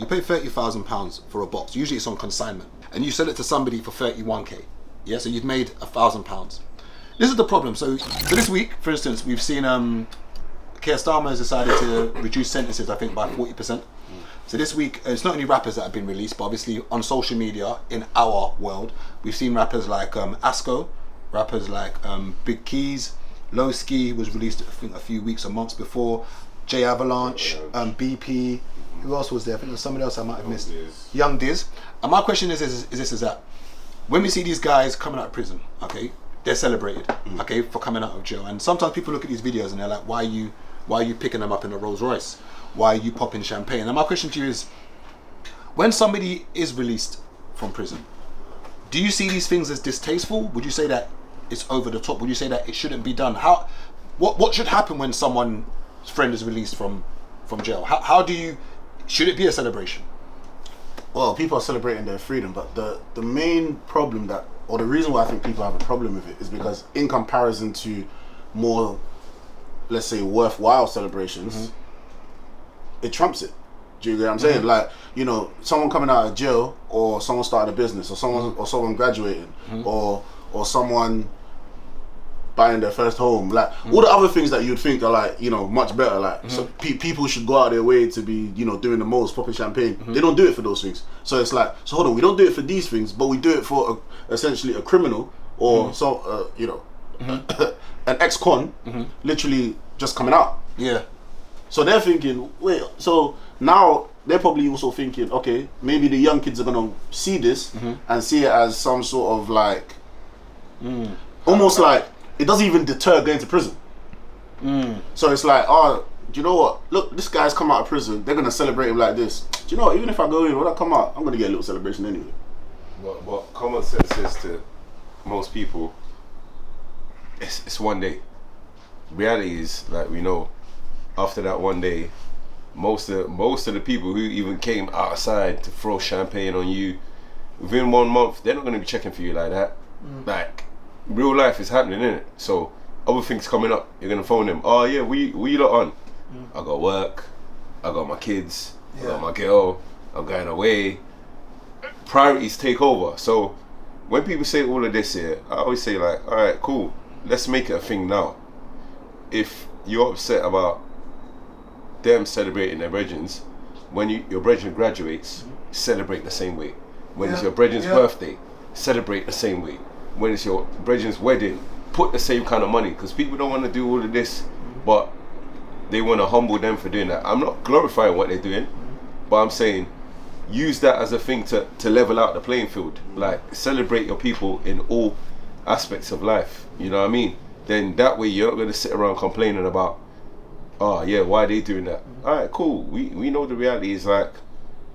pay £30,000 for a box. Usually it's on consignment, and you sell it to somebody for 31k. Yeah, so you've made £1,000. This is the problem. So this week, for instance, we've seen Keir Starmer has decided to reduce sentences, I think, by 40%. So this week, it's not only rappers that have been released, but obviously on social media in our world, we've seen rappers like Asco, rappers like Big Keys, Low Ski was released, I think, a few weeks or months before, J Avalanche, BP. Who else was there? I think there's somebody else I might have missed. Young Diz. And my question is that when we see these guys coming out of prison, okay, they're celebrated, okay, for coming out of jail. And sometimes people look at these videos and they're like, why are you picking them up in a Rolls Royce? Why are you popping champagne? And my question to you is, when somebody is released from prison, do you see these things as distasteful? Would you say that it's over the top? Would you say that it shouldn't be done? What should happen when someone's friend is released from jail? Should it be a celebration? Well, people are celebrating their freedom, but the main problem or the reason why I think people have a problem with it is because in comparison to more, let's say, worthwhile celebrations, it trumps it. Do you get what I'm saying? Like, you know, someone coming out of jail, or someone started a business, or someone graduating, or someone buying their first home, like all the other things that you'd think are, like, you know, much better. Like, so people should go out their way to be, you know, doing the most, popping champagne. They don't do it for those things. So it's like, so hold on, we don't do it for these things, but we do it for essentially a criminal or you know, an ex-con, literally just coming out. Yeah. So they're thinking, wait, so now they're probably also thinking, okay, maybe the young kids are gonna see this and see it as some sort of like, almost like, it doesn't even deter going to prison. So it's like, oh, do you know what? Look, this guy's come out of prison, they're gonna celebrate him like this. Do you know what? Even if I go in, when I come out, I'm gonna get a little celebration anyway. What common sense says to most people, it's one day. Reality is, like, we know, after that one day, most of the people who even came outside to throw champagne on you, within 1 month, they're not going to be checking for you like that. Like, real life is happening, innit? So other things coming up, you're going to phone them. Oh yeah, we you lot on? I got work, I got my kids, I got my girl, I'm going away. Priorities take over. So when people say all of this here, I always say, like, all right, cool, let's make it a thing now. If you're upset about them celebrating their brethrens, when your brethren graduates, celebrate the same way. When it's your brethren's birthday, celebrate the same way. When it's your brethren's wedding, put the same kind of money, because people don't want to do all of this, but they want to humble them for doing that. I'm not glorifying what they're doing, but I'm saying use that as a thing to level out the playing field. Like, celebrate your people in all aspects of life, you know what I mean? Then that way you're not going to sit around complaining about, oh yeah, why are they doing that? Alright, cool. We know the reality is, like,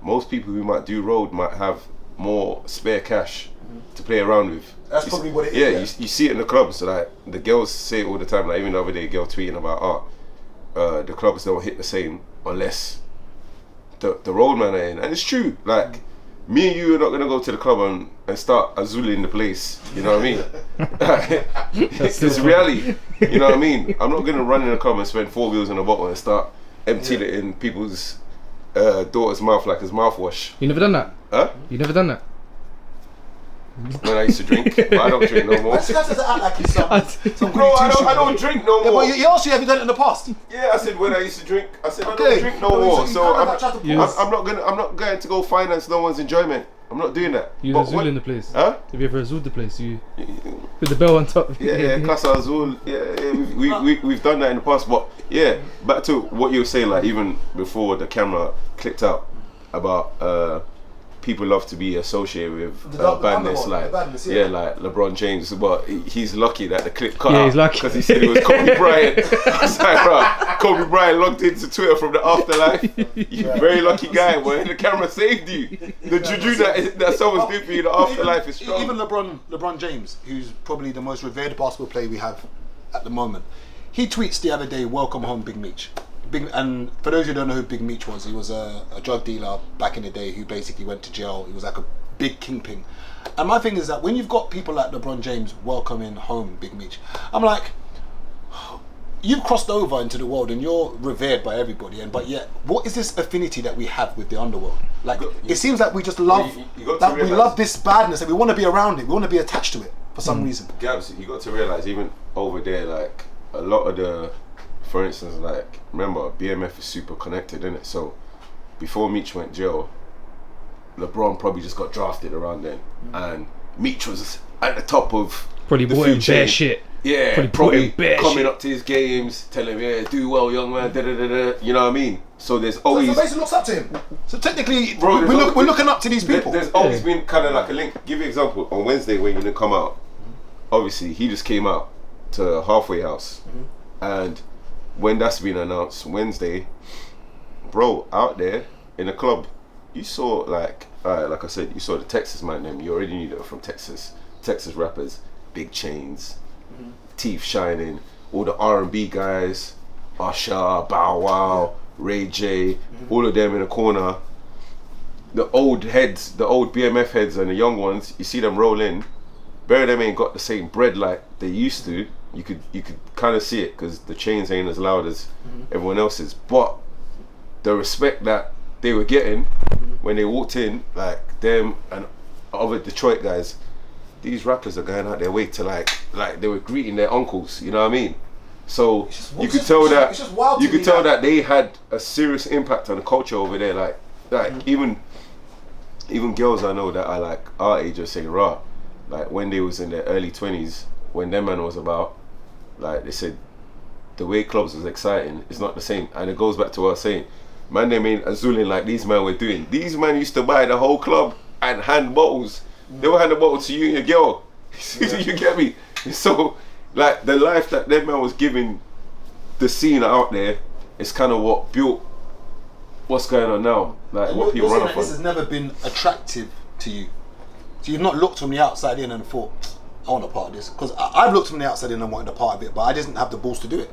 most people who might do road might have more spare cash to play around with. That's probably what it is. Yeah, you see it in the clubs. So, like, the girls say it all the time. Like, even the other day, a girl tweeting about, the clubs don't hit the same unless the road man are in. And it's true. Like, me and you are not going to go to the club and start azuling the place, you know what I mean? It's reality, you know what I mean? I'm not going to run in the club and spend 4 wheels in a bottle and start emptying it in people's daughter's mouth like it's mouthwash. You never done that? Huh? You never done that? When I used to drink, but I don't drink no more. Why does act like he's some Bro, I don't drink no more. But you also, have you done it in the past? Yeah, I said when I used to drink. I said I don't drink no more. So I'm not going to go finance no one's enjoyment. I'm not doing that. You Azul in the place. Huh? Have you ever Azul the place? You with the bell on top. Yeah, Casa Azul. Yeah, we've done that in the past. But yeah, back to what you were saying, like, even before the camera clicked out about people love to be associated with badness, like like LeBron James. But he's lucky that the clip cut out. He's lucky because he said it was Kobe Bryant. I was like, bro, Kobe Bryant logged into Twitter from the afterlife. You're a very lucky guy, boy. The camera saved you. The juju that someone's doing for you, the afterlife is strong. Even LeBron James, who's probably the most revered basketball player we have at the moment, he tweets the other day, "Welcome home, Big Meech." And for those who don't know who Big Meech was, he was a drug dealer back in the day who basically went to jail. He was like a big kingpin. And my thing is that when you've got people like LeBron James welcoming home Big Meech, I'm like, you've crossed over into the world and you're revered by everybody, and but yet, what is this affinity that we have with the underworld? Like, it seems like we just love, that we love this badness, and we want to be around it. We want to be attached to it for some reason. Gabs, you got to realize, even over there, like a lot of the, for instance, like remember BMF is super connected, isn't it? So before Meech went jail, LeBron probably just got drafted around then, and Meech was at the top of Probably the bought him food chain. bare shit. Yeah, Probably probably coming shit. up to his games, telling him, "Yeah, do well, young man." Da, da, da, da. You know what I mean? So there's So always basically looks up to him. So technically, Bro, we're looking up to these people. There's always been kind of like a link. Give you an example. On Wednesday when you didn't come out, obviously he just came out to Halfway House, and when that's been announced Wednesday, bro, out there in the club, you saw like I said, you saw the Texas man. Them you already knew they were from Texas. Texas rappers, big chains, teeth shining. All the R&B guys, Usher, Bow Wow, Ray J, all of them in the corner. The old heads, the old BMF heads and the young ones, you see them roll in. Bear them ain't got the same bread like they used to. You could kind of see it because the chains ain't as loud as everyone else's. But the respect that they were getting when they walked in, like them and other Detroit guys, these rappers are going out their way to like they were greeting their uncles. You know what I mean? So you could tell that they had a serious impact on the culture over there. Like even girls I know that are like our age are saying, "Rah," like when they was in their early 20s, when them man was about, like they said, the way clubs was exciting, it's not the same. And it goes back to what I was saying, man, they mean Azuling like these men were doing. These men used to buy the whole club and hand bottles. They were handing bottles to you and your girl. You get me? So like the life that them man was giving the scene out there is kind of what built what's going on now. Like And what people you're run saying off that this on. has never been attractive to you. So you've not looked from the outside in and thought, I want a part of this. Because I've looked from the outside in and wanted a part of it, but I didn't have the balls to do it.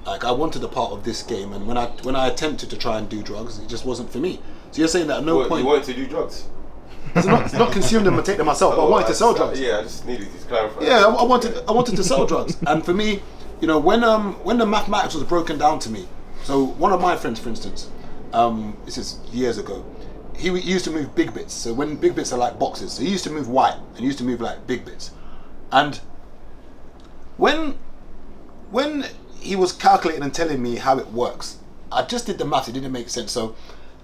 Like I wanted a part of this game, and when I attempted to try and do drugs, it just wasn't for me. So you're saying that at no What, point, you wanted to do drugs? it's not consume them and take them myself, but I wanted to sell drugs. Yeah, I just needed to clarify. Yeah, I wanted to sell drugs, and for me, you know, when the mathematics was broken down to me, so one of my friends, for instance, this is years ago, he used to move big bits. So when big bits are like boxes, so he used to move white and he used to move like big bits, and when he was calculating and telling me how it works, I just did the math. It didn't make sense. So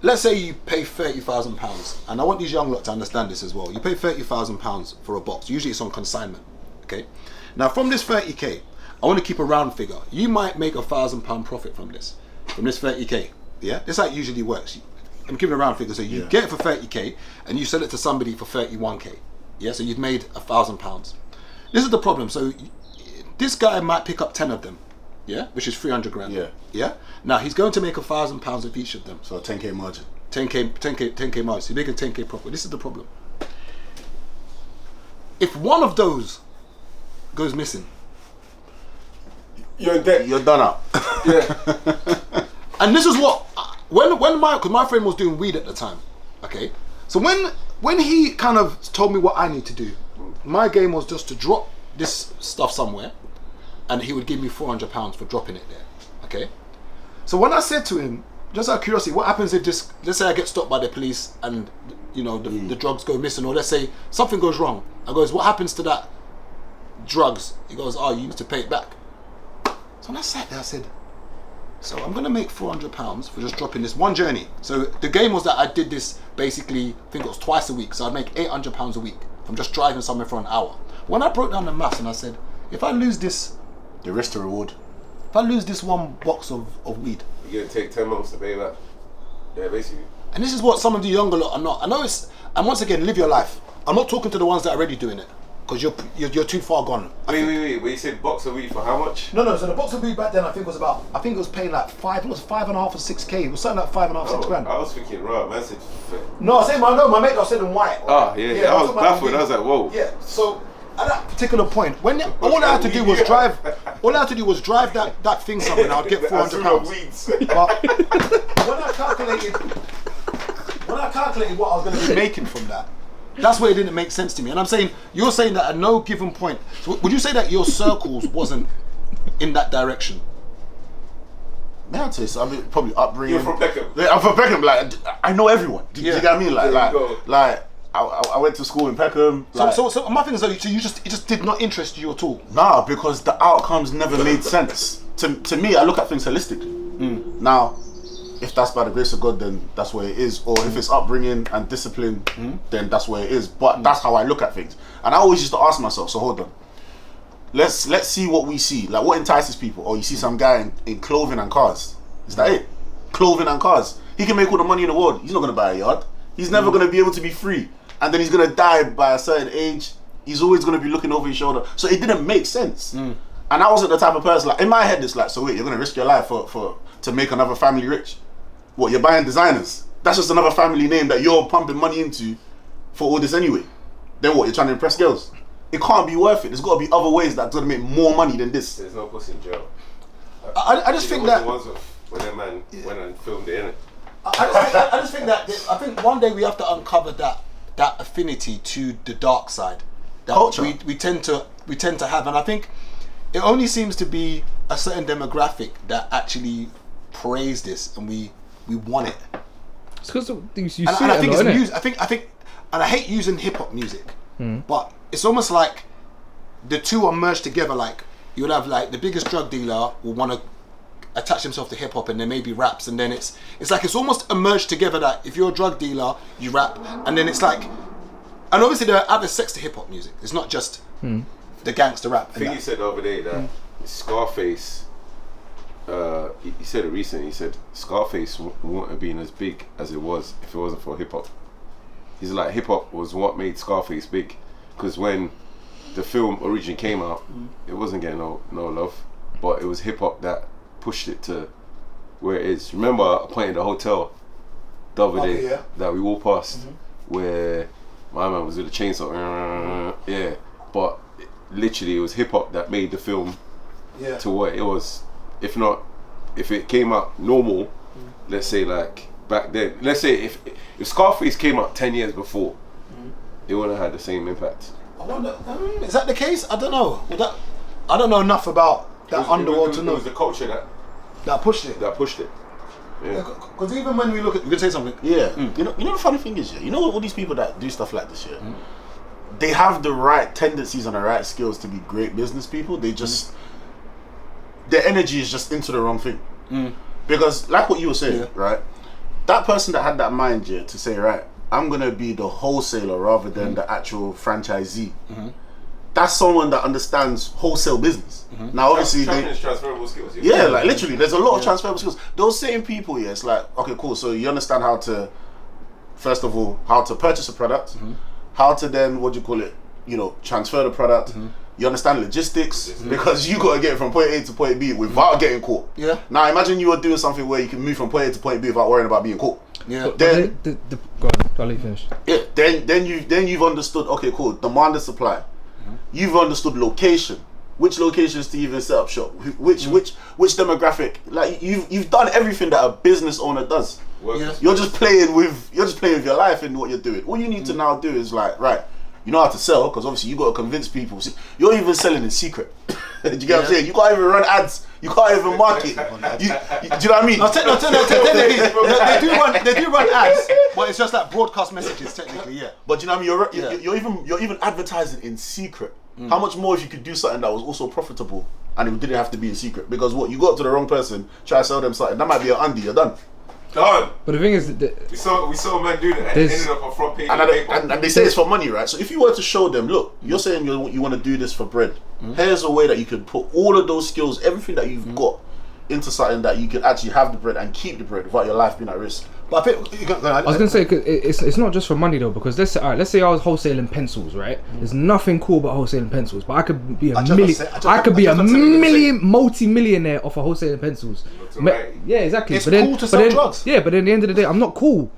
let's say you pay £30,000, and I want these young lot to understand this as well. You pay £30,000 for a box. Usually it's on consignment. Okay. Now from this 30k, I want to keep a round figure. You might make £1,000 profit from this 30k. Yeah, this is how it usually works. I'm giving a round figure. So you get it for 30k, and you sell it to somebody for 31k. Yeah, so you've made £1,000. This is the problem. So this guy might pick up 10 of them. Yeah, which is 300 grand. Yeah. Yeah. Now he's going to make £1,000 with each of them. So a 10k margin. 10k margin. So you're making 10k profit. This is the problem. If one of those goes missing, You're in debt. You're done up. Yeah. and this is what because my friend was doing weed at the time. Okay, so when he kind of told me what I need to do, my game was just to drop this stuff somewhere, and he would give me £400 for dropping it there. Okay, so when I said to him, just out of curiosity, what happens if this? Let's say I get stopped by the police and you know the drugs go missing, or let's say something goes wrong. I goes, what happens to that drugs? He goes, oh, you need to pay it back. So when I sat there, I said, so I'm gonna make £400 for just dropping this one journey. So the game was that I did this basically, I think it was twice a week. So I'd make £800 a week from just driving somewhere for an hour. When I broke down the maths and I said, if I lose this, The risk to reward. if I lose this one box of weed, You're gonna take 10 months to pay back. Yeah, basically. and this is what some of the younger lot are not. I know it's, and once again, live your life. I'm not talking to the ones that are already doing it, because you're too far gone. Wait. But you said box a week for how much? No. So the box of weed back then, I think it was paying like 5.5 or 6k. It was something like 5.5, 6 grand. I was thinking, right, man said. No, I said my mate was saying white. Ah, yeah. I was talking about baffled. weed. I was like, whoa. Yeah. So at that particular point, when all I had to do was drive, that thing somewhere, and I'd get £400. Weeds. But when I calculated what I was going to be making from that, that's where it didn't make sense to me. And I'm saying, you're saying that at no given point, so would you say that your circles wasn't in that direction? Yeah, I'd say so. I mean, probably upbringing. You're from Peckham. Yeah, I'm from Peckham. Like, I know everyone. Do you get what I mean? There you go. I went to school in Peckham. So my thing is, though, so it just did not interest you at all. Nah, because the outcomes never made sense. To me, I look at things holistically. Now, if that's by the grace of God, then that's where it is. Or if it's upbringing and discipline, then that's where it is. But that's how I look at things. And I always used to ask myself, so hold on. Let's see what we see. Like, what entices people? Or you see some guy in clothing and cars. Is that it? Clothing and cars. He can make all the money in the world. He's not going to buy a yard. He's never going to be able to be free. And then he's going to die by a certain age. He's always going to be looking over his shoulder. So it didn't make sense. And I wasn't the type of person, like, in my head, it's like, so wait, you're going to risk your life to make another family rich? What, you're buying designers? That's just another family name that you're pumping money into for all this anyway. Then what, you're trying to impress girls? It can't be worth it. There's got to be other ways that's going to make more money than this. There's no pussy in jail. I just think that... The ones when that man went and filmed it, innit? I just think that... I think one day we have to uncover that affinity to the dark side. That Culture. We tend to have. And I think it only seems to be a certain demographic that actually praise this, and we want it. It's because you see And it I think a lot, it's innit? music. I think, and I hate using hip hop music, but it's almost like the two are merged together. Like, you'll have like the biggest drug dealer will want to attach himself to hip hop, and then maybe raps, and then it's like it's almost merged together. That if you're a drug dealer, you rap, and then it's like, and obviously there are other sects to hip hop music. It's not just the gangster rap. I think you said the other day that Scarface. He said it recently. He said Scarface wouldn't have been as big as it was if it wasn't for hip hop. He's like, hip hop was what made Scarface big, because when the film originally came out, it wasn't getting no love, but it was hip hop that pushed it to where it is. Remember a point in the hotel the other day that we walked past where my man was with a chainsaw. Yeah, but literally it was hip hop that made the film to what it was. If it came out normal, let's say like back then, let's say if Scarface came out 10 years before, it wouldn't have had the same impact. I wonder, is that the case? I don't know. I don't know enough about that underworld to know. It was the culture that pushed it. Yeah. Because even when we look at, you can say something. Yeah. You know the funny thing is, you know all these people that do stuff like this, they have the right tendencies and the right skills to be great business people. They just their energy is just into the wrong thing. Because like what you were saying, right? That person that had that mind to say, right, I'm gonna be the wholesaler rather than the actual franchisee. That's someone that understands wholesale business. Now obviously transferable skills. yeah, like literally there's a lot of transferable skills. Those same people, it's like, okay, cool, so you understand how to, first of all, how to purchase a product, how to then, transfer the product. You understand logistics, because you got to get from point A to point B without getting caught. Yeah. Now imagine you were doing something where you can move from point A to point B without worrying about being caught. Yeah. Then, go on, I'll let you finish. yeah. Then you've understood. Okay, cool. Demand and supply. You've understood location. Which locations to even set up shop? Which demographic? Like you've done everything that a business owner does. Yeah. You're just playing with your life and what you're doing. All you need to now do is like, right, you know how to sell, because obviously you got to convince people. See, you're even selling in secret. Do you get what I'm saying? You can't even run ads. You can't even market. Do you know what I mean? No, they do run ads, but it's just like broadcast messages technically. Yeah. But do you know what I mean? You're even advertising in secret. How much more if you could do something that was also profitable and it didn't have to be in secret? Because what, you got to the wrong person, try to sell them something, that might be an undie, you're done. Done. But the thing is, that We saw a man do that and it ended up on front page. And they say it's for money, right? So if you were to show them, look, you're saying you want to do this for bread. Here's a way that you could put all of those skills, everything that you've got, into something that you could actually have the bread and keep the bread without your life being at risk. But I think I was gonna say, 'cause it's not just for money though, because let's say I was wholesaling pencils, right? There's nothing cool about wholesaling pencils, but I could be multi-millionaire off of wholesaling pencils. Right. Yeah, exactly. It's cool to sell drugs. Yeah, but at the end of the day, I'm not cool.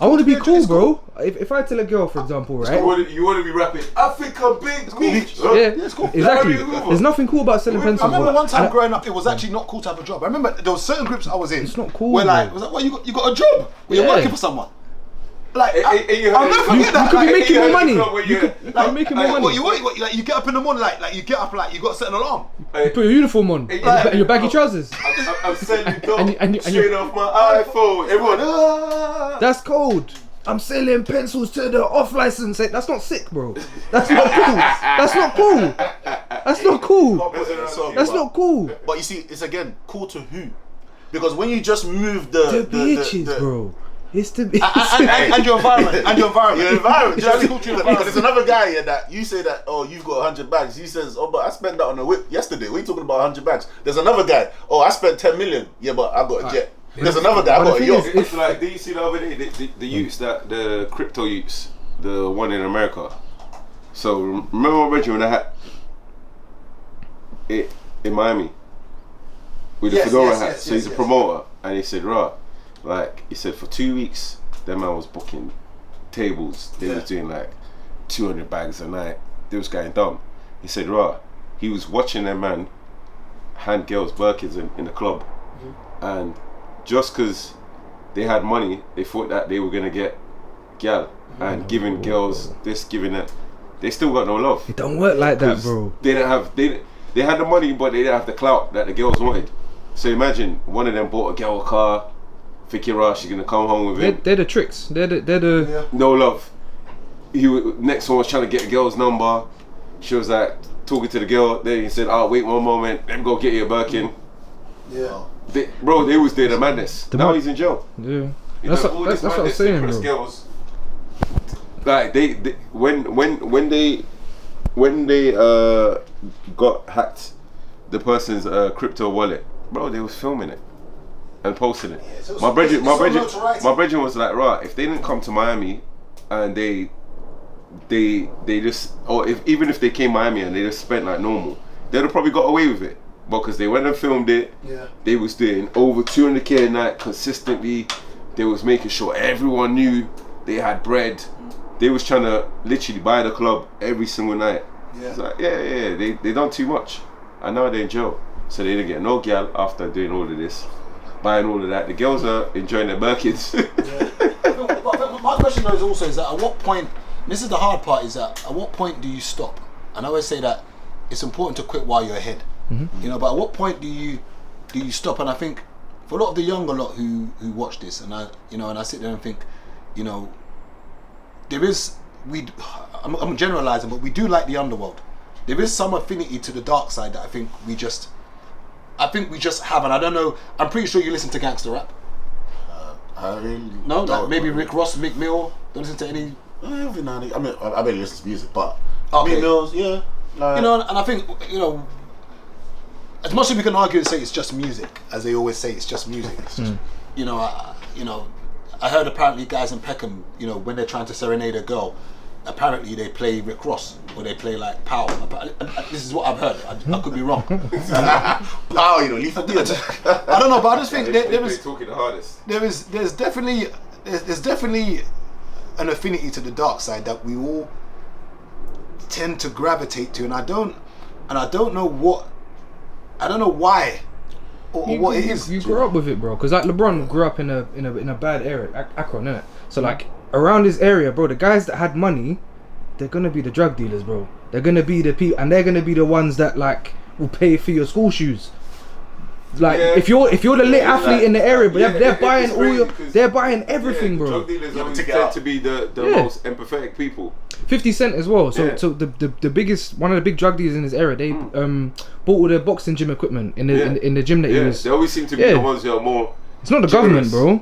I want to be cool, bro. If I tell a girl, for example, right? You want to be rapping Africa Big Beach. Yeah, it's cool. Exactly. There's nothing cool about selling pencils. I remember bro. one time growing up, it was actually not cool to have a job. I remember there were certain groups I was in. It's not cool, Where like, bro. was like, well, you got a job. Where you're working for someone. Like, I'll never forget that. You could be Like, making more money. You like, could be making more money. Like, you get up in the morning, like you get up, like you got to set an alarm. You put your uniform on, and your baggy trousers. I'm sending dope And straight off my iPhone. Everyone, That's cold. I'm selling pencils to the off license. That's not sick, bro. That's not cool. That's not cool. That's not cool. That's not cool. But you see, it's again cool to who? Because when you just move the bitches, bro. It's the and your environment. And your environment. Your environment. It's actually cool to your environment. There's another guy here that you say that, oh, you've got 100 bags. He says, oh, but I spent that on a whip yesterday. What are you talking about 100 bags? There's another guy, oh, I spent 10 million. Yeah, but I got a jet. There's another guy, I got a yacht. it's like, did you see the other day, the youths, the crypto youths, the one in America? So, remember my Reggie when I had it in Miami? With the fedora hat. So he's a promoter. And he said, right, like, he said for 2 weeks, that man was booking tables. They was doing like 200 bags a night. They was going dumb. He said, right, he was watching that man hand girls Birkins in the club. And just because they had money, they thought that they were going to get gal. And giving girls this, giving that. They still got no love. It don't work like that, bro. They didn't have, they had the money, but they didn't have the clout that the girls wanted. So imagine one of them bought a girl a car, thinking, right, she's gonna come home with him. They're the tricks. They're the no love. Next one was trying to get a girl's number. She was like talking to the girl. Then he said, "Oh, wait 1 moment. Let me go get you a Birkin." Yeah. They was doing the madness. Now he's in jail. Yeah. That's what I was saying, bro. Girls, like when they got hacked, the person's crypto wallet. Bro, they was filming it and posting it. Yeah, so my brethren was like, right, if they didn't come to Miami and they just, or even if they came to Miami and they just spent like normal, they'd have probably got away with it. But because they went and filmed it, they was doing over 200k a night consistently. They was making sure everyone knew they had bread. They was trying to literally buy the club every single night. Yeah. It's like, they done too much. And now they're in jail. So they didn't get no gal after doing all of this, buying all of that. The girls are enjoying their Birkins. But my question though is that at what point, this is the hard part, is that at what point do you stop? And I always say that it's important to quit while you're ahead. You know, but at what point do you stop? And I think for a lot of the younger lot who watch this, and I sit there and think, you know, I'm generalizing, but we do like the underworld. There is some affinity to the dark side that I think we just have, and I don't know. I'm pretty sure you listen to gangster rap. I really no, like maybe Rick Ross, Mick Mill. Don't listen to any. Every now and then. I mean, I barely listen to music, but okay. Mick Mills, yeah. Like, you know, and I think, you know, as much as we can argue and say it's just music, as they always say, it's just music. It's just, you know, I heard apparently guys in Peckham, you know, when they're trying to serenade a girl, apparently they play Rick Ross or they play like Pow. This is what I've heard. I could be wrong. Pow, you know, lethal deal. I don't know, but I just think there is talking the hardest. There's definitely an affinity to the dark side that we all tend to gravitate to, and I don't know why or what it is. You grew up with it, bro. Because like LeBron grew up in a bad area, Akron, innit? So like around this area, bro, the guys that had money, they're gonna be the drug dealers, bro. They're gonna be the people, and they're gonna be the ones that like will pay for your school shoes. Like if you're the lit athlete in the area, but they're buying they're buying everything, bro. Drug dealers tend to be the most empathetic people. 50 Cent as well. So the biggest, one of the big drug dealers in this area, they bought all their boxing gym equipment in the gym that he was. They always seem to be the ones that are more. It's not the government, bro.